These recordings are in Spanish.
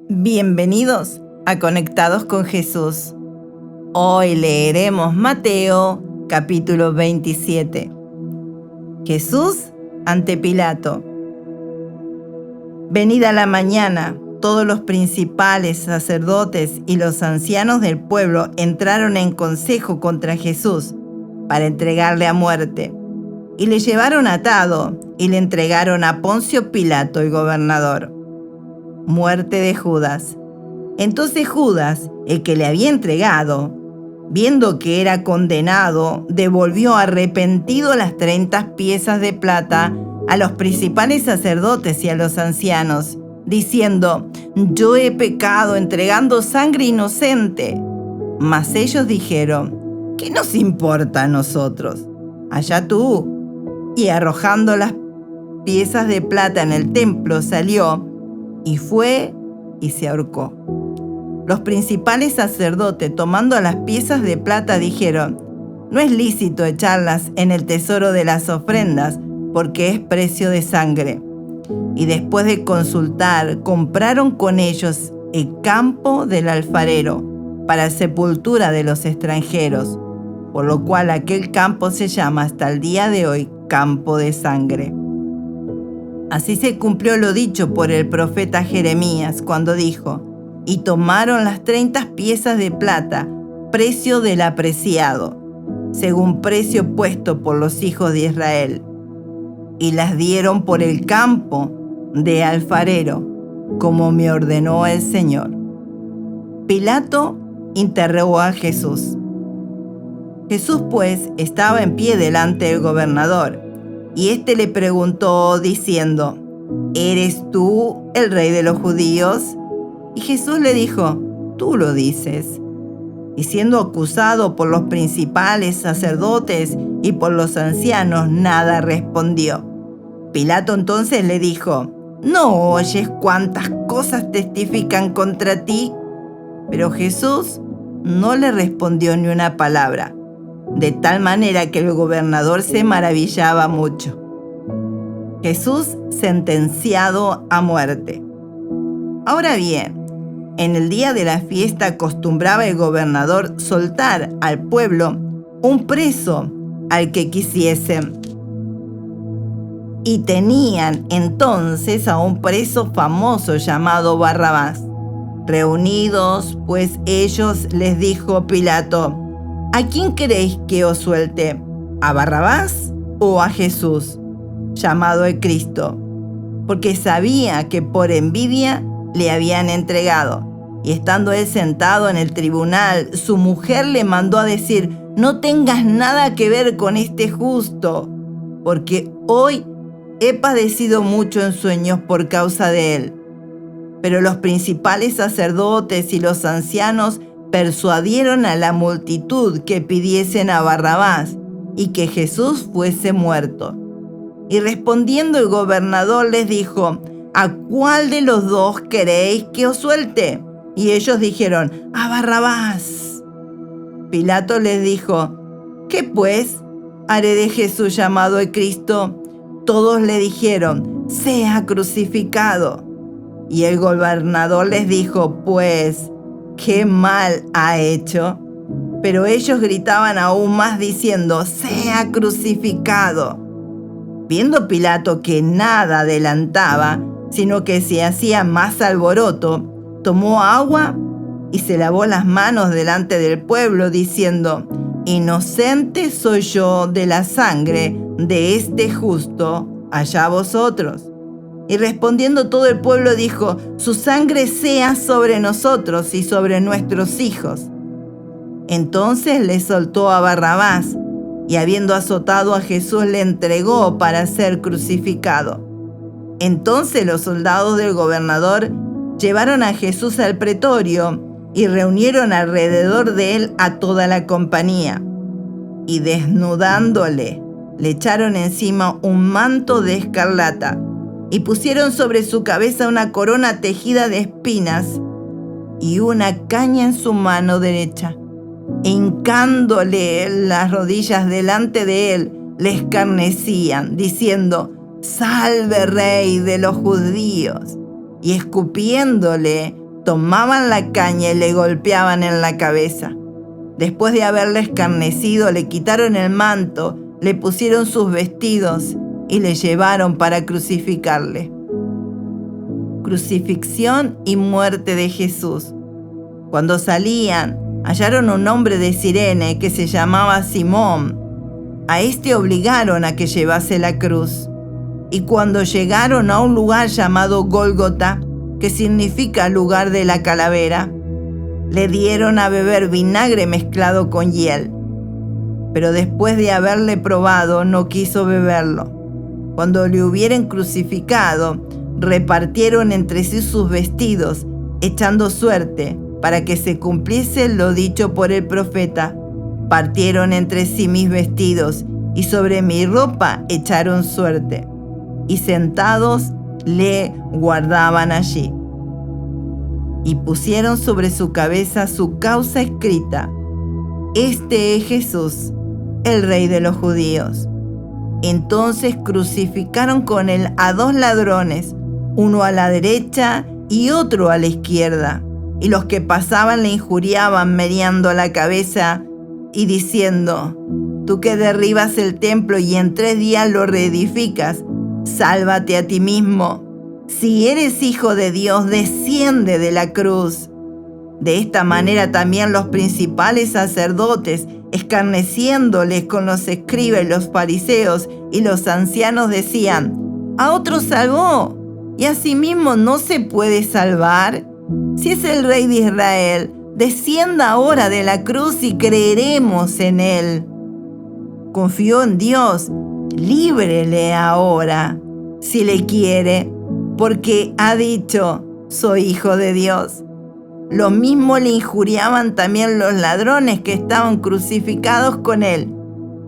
Bienvenidos a Conectados con Jesús. Hoy leeremos Mateo capítulo 27. Jesús ante Pilato. Venida la mañana, todos los principales sacerdotes y los ancianos del pueblo entraron en consejo contra Jesús para entregarle a muerte. Y le llevaron atado y le entregaron a Poncio Pilato, el gobernador. Muerte de Judas. Entonces Judas, el que le había entregado, viendo que era condenado, devolvió arrepentido las 30 piezas de plata a los principales sacerdotes y a los ancianos, diciendo: yo he pecado entregando sangre inocente. Mas ellos dijeron: ¿qué nos importa a nosotros? Allá tú. Y arrojando las piezas de plata en el templo, salió y fue y se ahorcó. Los principales sacerdotes, tomando las piezas de plata, dijeron: no es lícito echarlas en el tesoro de las ofrendas, porque es precio de sangre. Y después de consultar, compraron con ellos el campo del alfarero para sepultura de los extranjeros, por lo cual aquel campo se llama hasta el día de hoy Campo de Sangre. Así se cumplió lo dicho por el profeta Jeremías cuando dijo: y tomaron las 30 piezas de plata, precio del apreciado, según precio puesto por los hijos de Israel, y las dieron por el campo de alfarero, como me ordenó el Señor. Pilato interrogó a Jesús. Jesús, pues, estaba en pie delante del gobernador, y éste le preguntó diciendo: ¿eres tú el rey de los judíos? Y Jesús le dijo: tú lo dices. Y siendo acusado por los principales sacerdotes y por los ancianos, nada respondió. Pilato entonces le dijo: ¿no oyes cuántas cosas testifican contra ti? Pero Jesús no le respondió ni una palabra, de tal manera que el gobernador se maravillaba mucho. Jesús sentenciado a muerte. Ahora bien, en el día de la fiesta acostumbraba el gobernador soltar al pueblo un preso al que quisiesen. Y tenían entonces a un preso famoso llamado Barrabás. Reunidos, pues, ellos, les dijo Pilato: ¿a quién queréis que os suelte? ¿A Barrabás o a Jesús, llamado el Cristo? Porque sabía que por envidia le habían entregado. Y estando él sentado en el tribunal, su mujer le mandó a decir: no tengas nada que ver con este justo, porque hoy he padecido mucho en sueños por causa de él. Pero los principales sacerdotes y los ancianos persuadieron a la multitud que pidiesen a Barrabás y que Jesús fuese muerto. Y respondiendo el gobernador les dijo: ¿a cuál de los dos queréis que os suelte? Y ellos dijeron: a Barrabás. Pilato les dijo: ¿qué pues haré de Jesús llamado el Cristo? Todos le dijeron: sea crucificado. Y el gobernador les dijo: pues, ¿qué mal ha hecho? Pero ellos gritaban aún más diciendo: sea crucificado. Viendo Pilato que nada adelantaba, sino que se hacía más alboroto, tomó agua y se lavó las manos delante del pueblo, diciendo: inocente soy yo de la sangre de este justo, allá vosotros. Y respondiendo todo el pueblo dijo: su sangre sea sobre nosotros y sobre nuestros hijos. Entonces le soltó a Barrabás, y habiendo azotado a Jesús, le entregó para ser crucificado. Entonces los soldados del gobernador llevaron a Jesús al pretorio y reunieron alrededor de él a toda la compañía. Y desnudándole, le echaron encima un manto de escarlata y pusieron sobre su cabeza una corona tejida de espinas y una caña en su mano derecha. E hincándole las rodillas delante de él, le escarnecían, diciendo: salve, rey de los judíos. Y escupiéndole, tomaban la caña y le golpeaban en la cabeza. Después de haberle escarnecido, le quitaron el manto, le pusieron sus vestidos y le llevaron para crucificarle. Crucifixión y muerte de Jesús. Cuando salían, hallaron un hombre de Cirene que se llamaba Simón. A este obligaron a que llevase la cruz. Y cuando llegaron a un lugar llamado Gólgota, que significa lugar de la calavera, le dieron a beber vinagre mezclado con hiel. Pero después de haberle probado, no quiso beberlo. Cuando le hubieran crucificado, repartieron entre sí sus vestidos, echando suerte, para que se cumpliese lo dicho por el profeta. Partieron entre sí mis vestidos, y sobre mi ropa echaron suerte. Y sentados le guardaban allí. Y pusieron sobre su cabeza su causa escrita: Este es Jesús, el Rey de los judíos. Entonces crucificaron con él a 2 ladrones, uno a la derecha y otro a la izquierda. Y los que pasaban le injuriaban, meneando la cabeza y diciendo: Tú que derribas el templo y en 3 días lo reedificas, sálvate a ti mismo. Si eres hijo de Dios, desciende de la cruz. De esta manera también los principales sacerdotes, escarneciéndoles con los escribas y los fariseos y los ancianos, decían: A otro salvó, y a sí mismo no se puede salvar. Si es el Rey de Israel, descienda ahora de la cruz y creeremos en él. Confió en Dios, líbrele ahora, si le quiere, porque ha dicho: soy hijo de Dios. Lo mismo le injuriaban también los ladrones que estaban crucificados con él.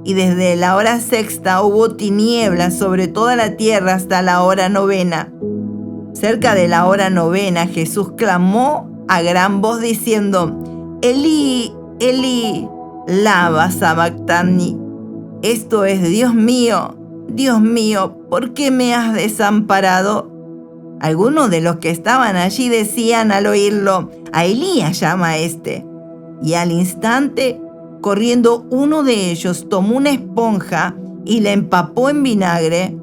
Y desde la hora 6ª hubo tinieblas sobre toda la tierra hasta la hora 9ª. Cerca de la hora 9ª, Jesús clamó a gran voz diciendo: Elí, Elí, lama sabactani. Esto es: Dios mío, ¿por qué me has desamparado? Algunos de los que estaban allí decían al oírlo: A Elías llama este. Y al instante, corriendo uno de ellos, tomó una esponja y la empapó en vinagre.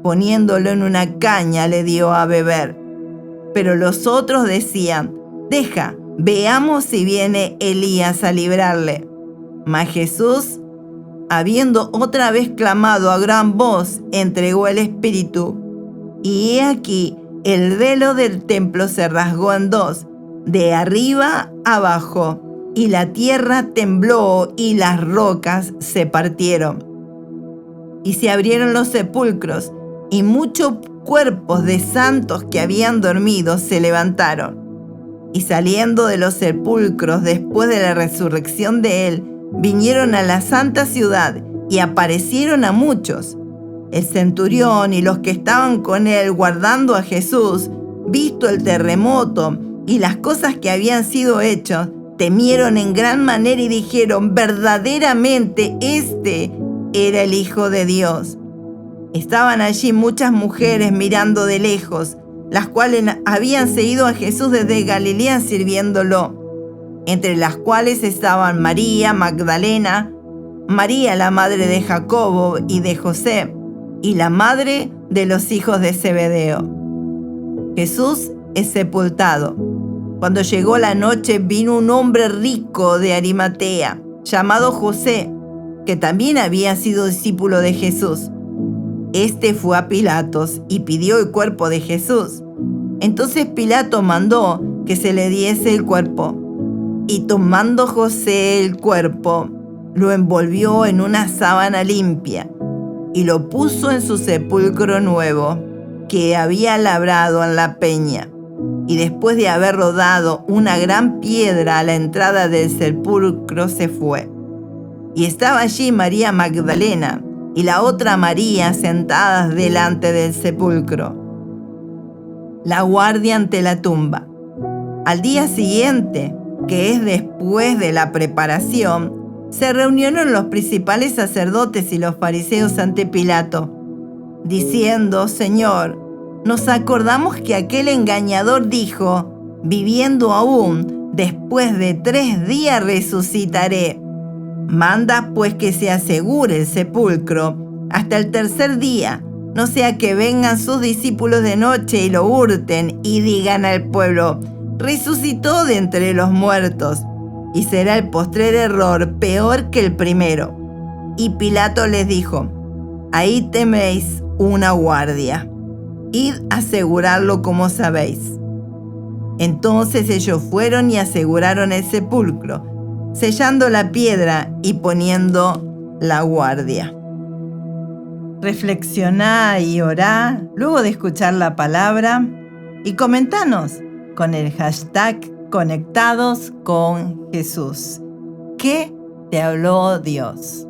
Poniéndolo en una caña, le dio a beber. Pero los otros decían: Deja, veamos si viene Elías a librarle. Mas Jesús, habiendo otra vez clamado a gran voz, entregó el Espíritu. Y he aquí, el velo del templo se rasgó en 2, de arriba abajo, y la tierra tembló y las rocas se partieron. Y se abrieron los sepulcros, y muchos cuerpos de santos que habían dormido se levantaron. Y saliendo de los sepulcros después de la resurrección de él, vinieron a la santa ciudad y aparecieron a muchos. El centurión y los que estaban con él guardando a Jesús, visto el terremoto y las cosas que habían sido hechas, temieron en gran manera y dijeron: verdaderamente este era el Hijo de Dios. Estaban allí muchas mujeres mirando de lejos, las cuales habían seguido a Jesús desde Galilea sirviéndolo, entre las cuales estaban María Magdalena, María la madre de Jacobo y de José, y la madre de los hijos de Zebedeo. Jesús es sepultado. Cuando llegó la noche, vino un hombre rico de Arimatea, llamado José, que también había sido discípulo de Jesús. Este fue a Pilatos y pidió el cuerpo de Jesús. Entonces Pilato mandó que se le diese el cuerpo. Y tomando José el cuerpo, lo envolvió en una sábana limpia y lo puso en su sepulcro nuevo, que había labrado en la peña. Y después de haber rodado una gran piedra a la entrada del sepulcro, se fue. Y estaba allí María Magdalena y la otra María sentadas delante del sepulcro. La guardia ante la tumba. Al día siguiente, que es después de la preparación, se reunieron los principales sacerdotes y los fariseos ante Pilato, diciendo: Señor, nos acordamos que aquel engañador dijo: viviendo aún, después de 3 días resucitaré. Manda pues que se asegure el sepulcro hasta el tercer día, no sea que vengan sus discípulos de noche y lo hurten y digan al pueblo: resucitó de entre los muertos, y será el postrer error peor que el primero. Y Pilato les dijo: ahí tenéis una guardia, id a asegurarlo como sabéis. Entonces ellos fueron y aseguraron el sepulcro, sellando la piedra y poniendo la guardia. Reflexioná y orá luego de escuchar la palabra y comentanos con el hashtag Conectados con Jesús. ¿Qué te habló Dios?